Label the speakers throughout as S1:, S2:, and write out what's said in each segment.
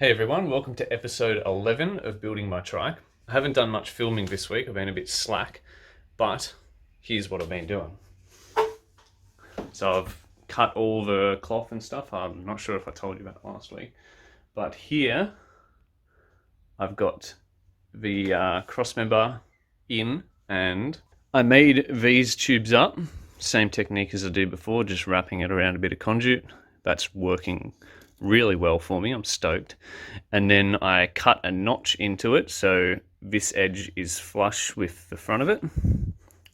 S1: Hey everyone, welcome to episode 11 of Building My Trike. I haven't done much filming this week, I've been a bit slack, but here's what I've been doing. So I've cut all the cloth and stuff. I'm not sure if I told you about last week, but here I've got the crossmember in, and I made these tubes up. Same technique as I did before, just wrapping it around a bit of conduit. That's working really well for me. I'm stoked. And then I cut a notch into it, so this edge is flush with the front of it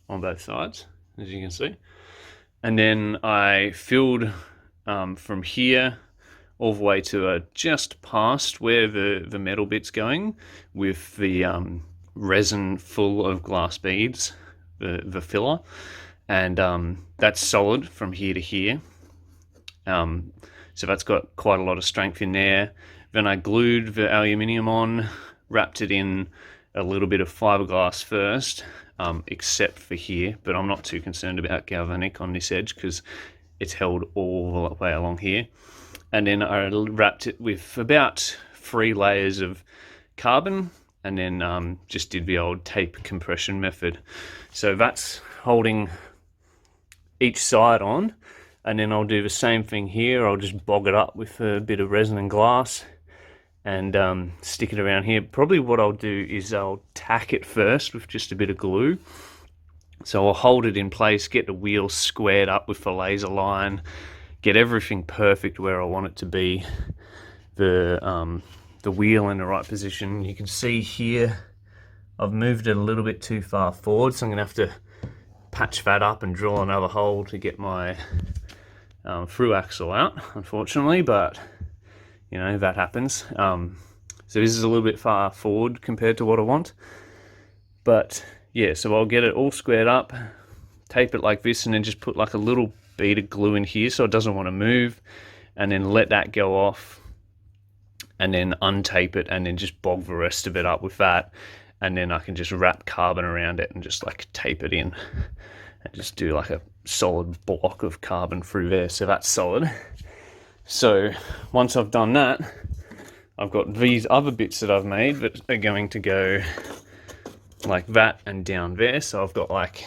S1: on both sides, as you can see. And then I filled from here all the way to just past where the metal bit's going with the resin full of glass beads, the filler. And that's solid from here to here. So that's got quite a lot of strength in there. Then I glued the aluminium on, wrapped it in a little bit of fiberglass first, except for here, but I'm not too concerned about galvanic on this edge because it's held all the way along here. And then I wrapped it with about 3 layers of carbon, and then just did the old tape compression method. So that's holding each side on. And then I'll do the same thing here. I'll just bog it up with a bit of resin and glass and stick it around here. Probably what I'll do is I'll tack it first with just a bit of glue. So I'll hold it in place, get the wheel squared up with the laser line, get everything perfect where I want it to be. The wheel in the right position. You can see here, I've moved it a little bit too far forward, so I'm gonna have to patch that up and drill another hole to get my through axle out, unfortunately, but you know, that happens. So this is a little bit far forward compared to what I want, but yeah, so I'll get it all squared up, tape it like this, and then just put like a little bead of glue in here so it doesn't want to move, and then let that go off, and then untape it, and then just bog the rest of it up with that, and then I can just wrap carbon around it and just like tape it in and just do like a solid block of carbon through there. So that's solid. So once I've done that, I've got these other bits that I've made that are going to go like that and down there. So I've got like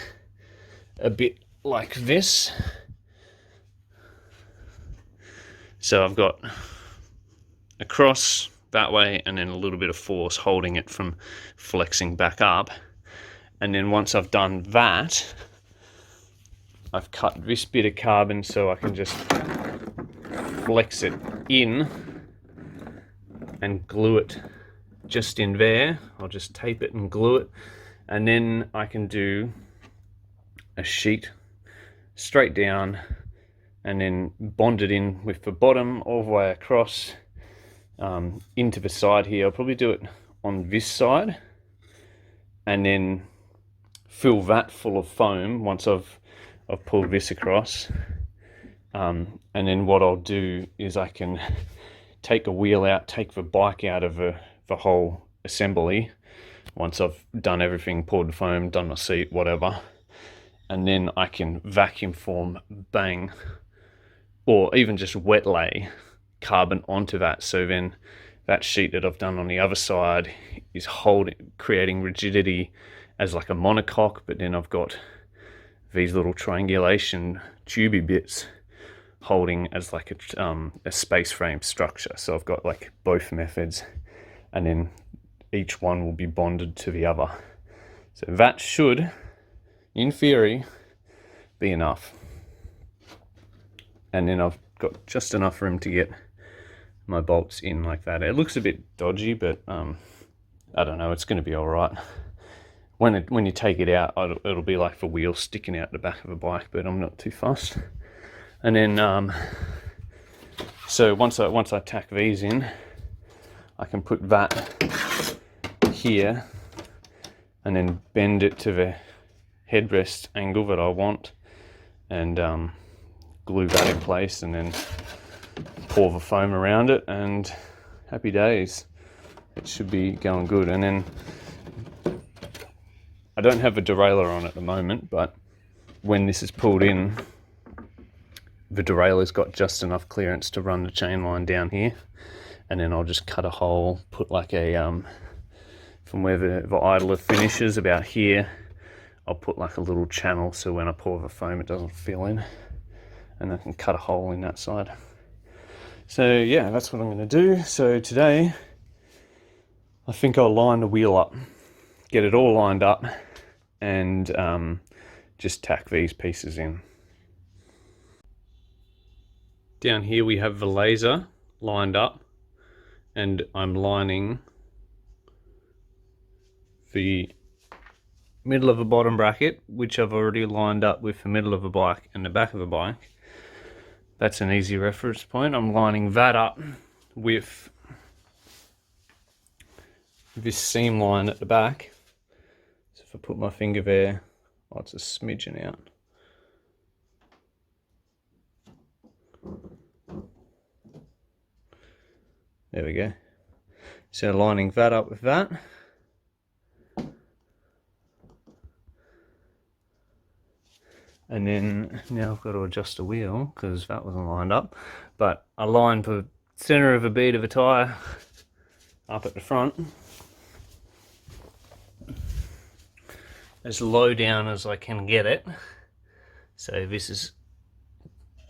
S1: a bit like this. So I've got a cross that way and then a little bit of force holding it from flexing back up. And then once I've done that, I've cut this bit of carbon so I can just flex it in and glue it just in there. I'll just tape it and glue it, and then I can do a sheet straight down and then bond it in with the bottom all the way across into the side here. I'll probably do it on this side and then fill that full of foam once I've pulled this across, and then what I'll do is I can take a wheel out, take the bike out of the whole assembly once I've done everything, poured the foam, done my seat, whatever, and then I can vacuum form, bang, or even just wet lay carbon onto that, so then that sheet that I've done on the other side is creating rigidity as like a monocoque, but then I've got these little triangulation tubey bits holding as like a space frame structure. So I've got like both methods, and then each one will be bonded to the other. So that should, in theory, be enough. And then I've got just enough room to get my bolts in like that. It looks a bit dodgy, but I don't know, it's going to be all right. When you take it out, it'll be like the wheel sticking out the back of a bike, but I'm not too fussed. And then, so once I tack these in, I can put that here and then bend it to the headrest angle that I want, and glue that in place, and then pour the foam around it, and happy days. It should be going good. And then I don't have a derailleur on at the moment, but when this is pulled in, the derailleur's got just enough clearance to run the chain line down here, and then I'll just cut a hole, put like a from where the idler finishes about here, I'll put like a little channel so when I pour the foam it doesn't fill in, and I can cut a hole in that side. So yeah, that's what I'm going to do. So today I think I'll line the wheel up, get it all lined up, and just tack these pieces in. Down here we have the laser lined up, and I'm lining the middle of the bottom bracket, which I've already lined up with the middle of the bike and the back of the bike. That's an easy reference point. I'm lining that up with this seam line at the back. So if I put my finger there, oh, it's a smidgen out. There we go. So lining that up with that. And then now I've got to adjust the wheel because that wasn't lined up. But I lined the center of a bead of a tyre up at the front, as low down as I can get it. So this is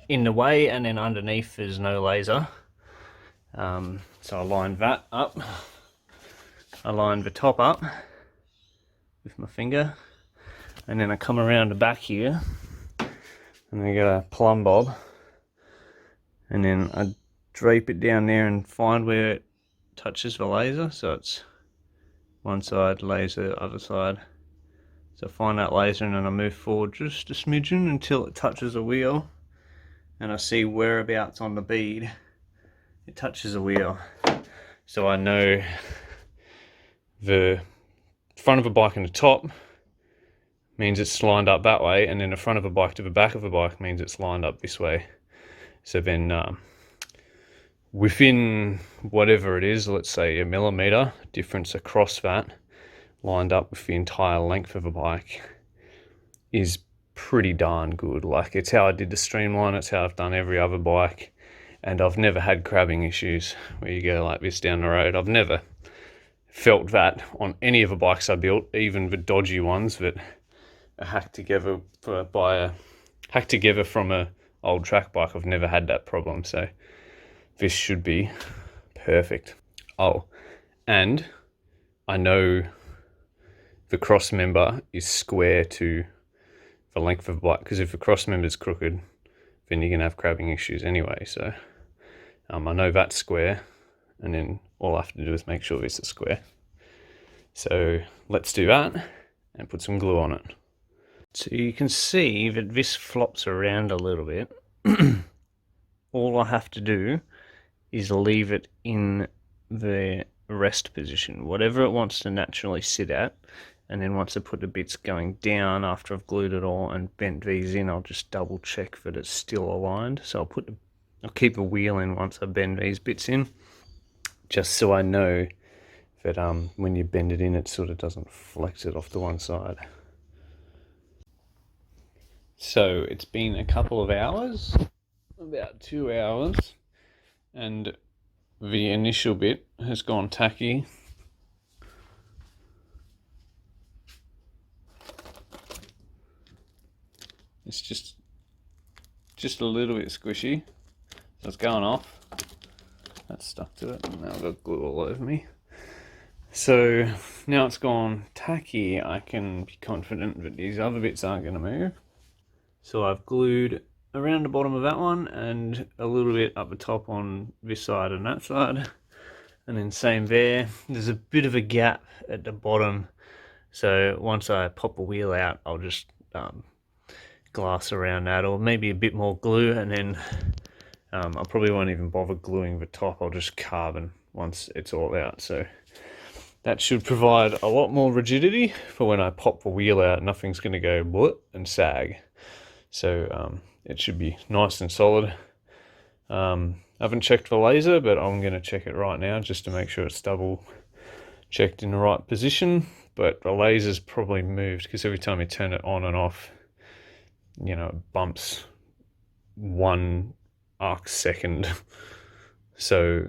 S1: in the way, and then underneath there's no laser. So I lined that up. I lined the top up with my finger, and then I come around the back here, and I get a plumb bob, and then I drape it down there and find where it touches the laser. So it's one side laser, other side. So I find that laser, and then I move forward just a smidgen until it touches a wheel, and I see whereabouts on the bead it touches a wheel. So I know the front of a bike and the top means it's lined up that way, and then the front of a bike to the back of a bike means it's lined up this way. So then within whatever it is, let's say a millimeter difference across that, lined up with the entire length of a bike, is pretty darn good. Like, it's how I did the streamline, it's how I've done every other bike, and I've never had crabbing issues where you go like this down the road. I've never felt that on any of the bikes I built, even the dodgy ones that are hacked together from a old track bike. I've never had that problem, so this should be perfect. Oh, and I know the cross member is square to the length of the bike, because if the cross member is crooked, then you're gonna have crabbing issues anyway. So I know that's square, and then all I have to do is make sure this is square. So let's do that and put some glue on it. So you can see that this flops around a little bit. All I have to do is leave it in the rest position, whatever it wants to naturally sit at. And then once I put the bits going down, after I've glued it all and bent these in, I'll just double check that it's still aligned. So I'll keep a wheel in once I bend these bits in, just so I know that when you bend it in, it sort of doesn't flex it off to one side. So it's been a couple of hours, about 2 hours, and the initial bit has gone tacky. It's just a little bit squishy, so it's going off. That's stuck to it, and now I've got glue all over me. So now it's gone tacky, I can be confident that these other bits aren't going to move. So I've glued around the bottom of that one and a little bit up the top on this side and that side, and then same there. There's a bit of a gap at the bottom, so once I pop a wheel out, I'll just glass around that, or maybe a bit more glue, and then I probably won't even bother gluing the top. I'll just carbon once it's all out. So that should provide a lot more rigidity for when I pop the wheel out. Nothing's going to go bleh and sag. So it should be nice and solid. I haven't checked the laser, but I'm going to check it right now just to make sure it's double checked in the right position. But the laser's probably moved, because every time you turn it on and off, you know, it bumps 1 arc second. So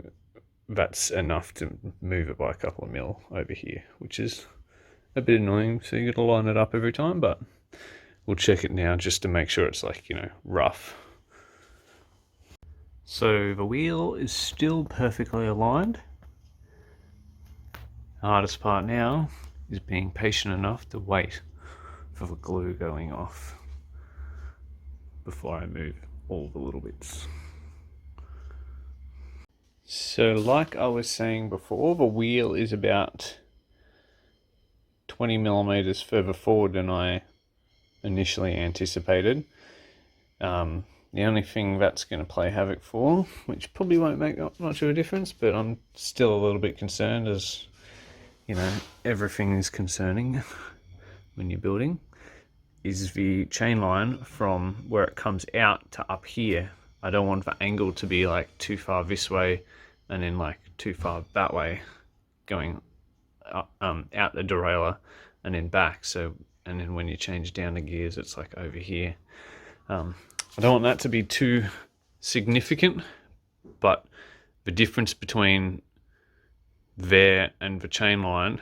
S1: that's enough to move it by a couple of mil over here, which is a bit annoying. So you got to line it up every time, but we'll check it now just to make sure it's like, you know, rough. So the wheel is still perfectly aligned. The hardest part now is being patient enough to wait for the glue going off before I move all the little bits. So like I was saying before, the wheel is about 20 millimeters further forward than I initially anticipated. The only thing that's going to play havoc for, which probably won't make much of a difference, but I'm still a little bit concerned, as you know, everything is concerning when you're building, is the chain line from where it comes out to up here. I don't want the angle to be like too far this way and then like too far that way, going out the derailleur and then back. So, and then when you change down the gears, it's like over here. I don't want that to be too significant, but the difference between there and the chain line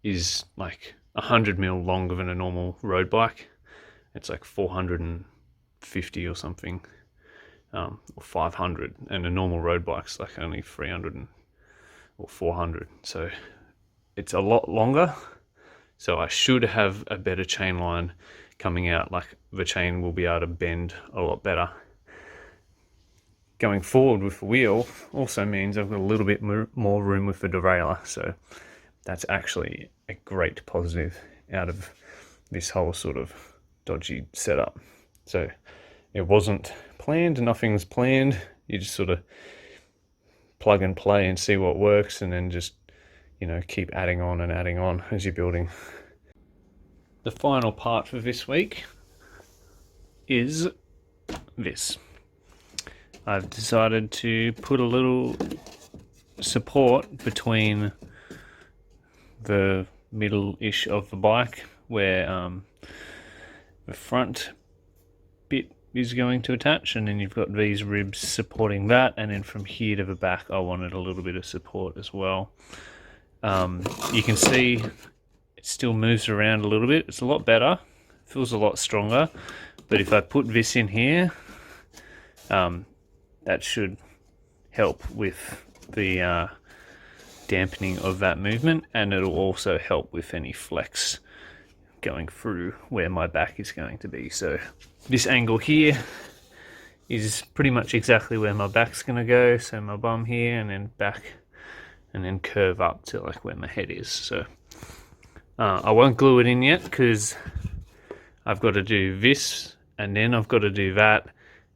S1: is like 100 mil longer than a normal road bike. It's like 450 or something, or 500, and a normal road bike's like only 300 or 400. So it's a lot longer. So I should have a better chain line coming out, like the chain will be able to bend a lot better. Going forward with the wheel also means I've got a little bit more room with the derailleur, so that's actually a great positive out of this whole sort of dodgy setup. So it wasn't planned, nothing's planned, you just sort of plug and play and see what works, and then just, you know, keep adding on as you're building. The final part for this week is this. I've decided to put a little support between the middle-ish of the bike where the front bit is going to attach, and then you've got these ribs supporting that, and then from here to the back I wanted a little bit of support as well. You can see it still moves around a little bit. It's a lot better, feels a lot stronger, but if I put this in here, that should help with the dampening of that movement, and it'll also help with any flex going through where my back is going to be. So this angle here is pretty much exactly where my back's going to go, so my bum here and then back, and then curve up to like where my head is. So I won't glue it in yet because I've got to do this, and then I've got to do that,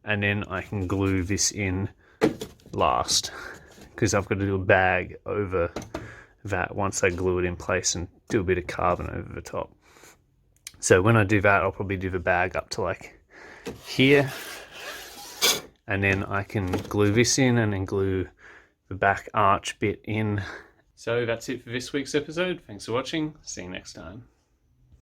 S1: and then I can glue this in last, because I've got to do a bag over that once I glue it in place and do a bit of carbon over the top. So when I do that, I'll probably do the bag up to like here, and then I can glue this in and then glue the back arch bit in. So that's it for this week's episode. Thanks for watching. See you next time.